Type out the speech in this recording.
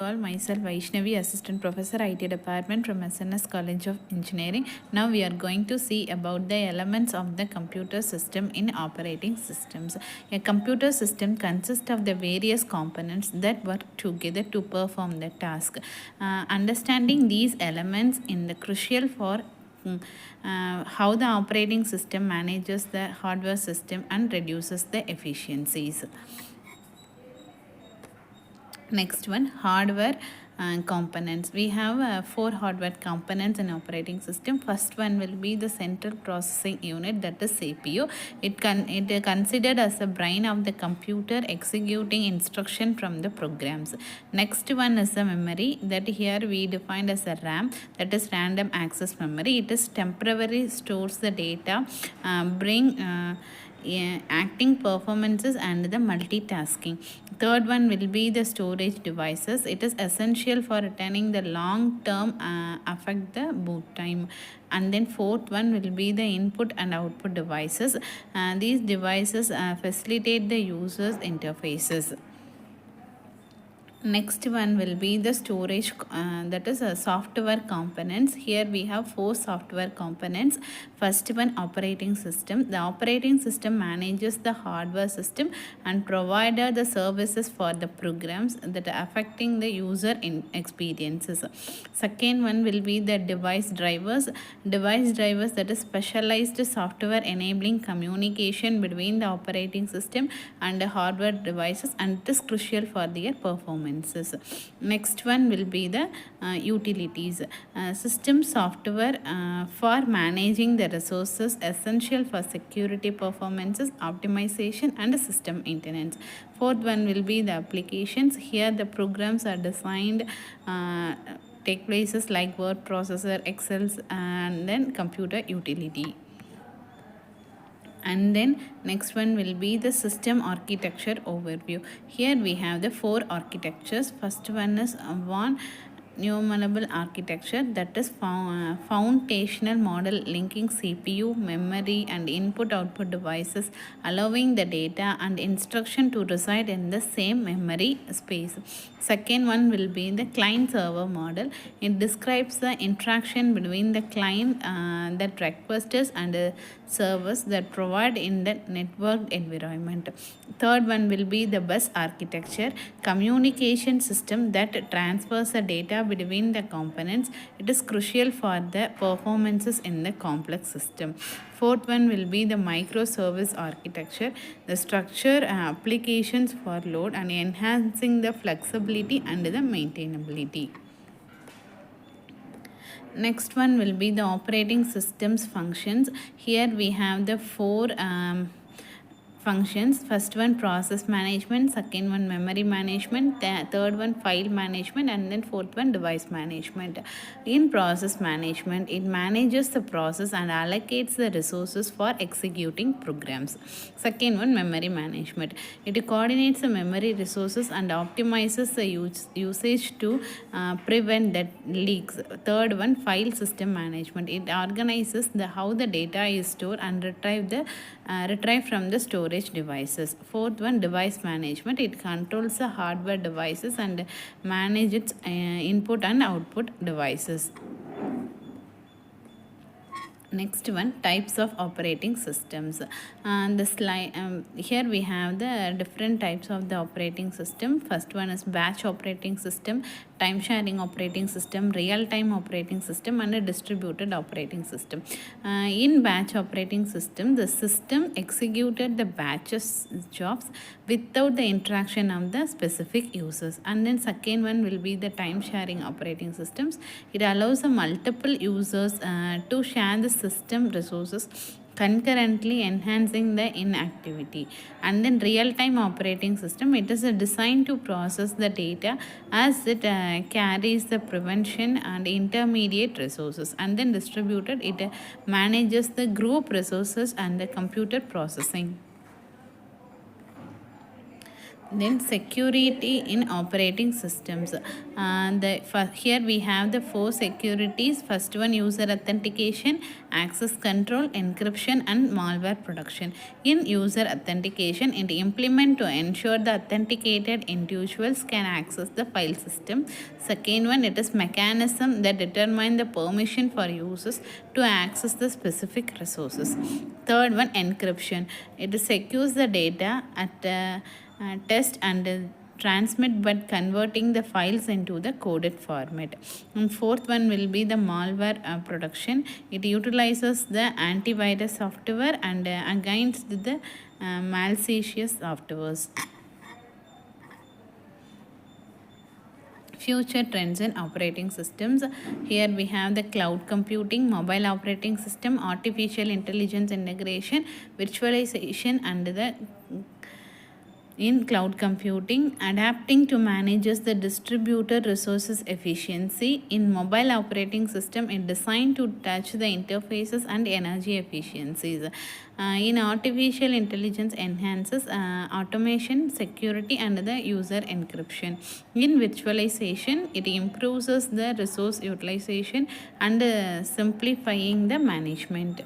All, myself Vaishnavi, Assistant Professor, IT Department from SNS College of Engineering. Now we are going to see about the elements of the computer system in operating systems. A computer system consists of the various components that work together to perform the task. Understanding these elements is crucial for how the operating system manages the hardware system and reduces the efficiencies. Next one, hardware components. We have 4 hardware components in operating system. First one will be the central processing unit, that is CPU. It is considered as the brain of the computer, executing instruction from the programs. Next one is the memory, that here we defined as a RAM, that is random access memory. It is temporarily stores the data, acting performances and the multitasking. Third one will be the storage devices. It is essential for returning the long term affect the boot time. And then fourth one will be the input and output devices. These devices facilitate the user's interfaces. Next one will be the storage, that is software components. Here we have 4 software components. First one, operating system. The operating system manages the hardware system and provided the services for the programs that are affecting the user experiences. Second one will be the device drivers. Device drivers, that is specialized software enabling communication between the operating system and the hardware devices, and it is crucial for their performance. Next one will be the utilities. System software for managing the resources, essential for security performances, optimization and system maintenance. Fourth one will be the applications. Here the programs are designed take places like word processor, Excel, and then computer utility. And then next one will be the system architecture overview. Here we have the 4 architectures. First one is one numerable architecture, that is foundational model linking CPU, memory and input output devices, allowing the data and instruction to reside in the same memory space. Second one will be the client server model. It describes the interaction between the client that requesters and the servers that provide in the networked environment. Third one will be the bus architecture, communication system that transfers the data between the components. It is crucial for the performances in the complex system. Fourth one will be the microservice architecture, the structure applications for load and enhancing the flexibility and the maintainability. Next one will be the operating systems functions. Here we have the 4 functions. First one, process management. Second one, memory management. Third one, file management. And then fourth one, device management. In process management, it manages the process and allocates the resources for executing programs. Second one, memory management. It coordinates the memory resources and optimizes the usage to prevent that leaks. Third one, file system management. It organizes how the data is stored and retrieved from the storage devices. Fourth one, device management. It controls the hardware devices and manages its input and output devices. Next one, types of operating systems. The slide here we have the different types of the operating system. First one is batch operating system, time sharing operating system, real time operating system and a distributed operating system. In batch operating system, the system executed the batches jobs without the interaction of the specific users. And then second one will be the time sharing operating systems. It allows the multiple users to share the system resources concurrently, enhancing the inactivity. And then real-time operating system, it is designed to process the data as it carries the prevention and intermediate resources. And then distributed, it manages the group resources and the computer processing. Then security in operating systems. Here we have the four securities. First one, user authentication, access control, encryption, and malware protection. In user authentication, it implement to ensure the authenticated individuals can access the file system. Second one, it is mechanism that determine the permission for users to access the specific resources. Third one, encryption. It secures the data at test and transmit but converting the files into the coded format. And fourth one will be the malware production. It utilizes the antivirus software and against the malicious softwares. Future trends in operating systems. Here we have the cloud computing, mobile operating system, artificial intelligence integration, virtualization, and the in cloud computing, adapting to manages the distributed resources efficiency. In mobile operating system, it designed to touch the interfaces and energy efficiencies. In artificial intelligence enhances automation, security, and the user encryption. In virtualization, it improves the resource utilization and simplifying the management.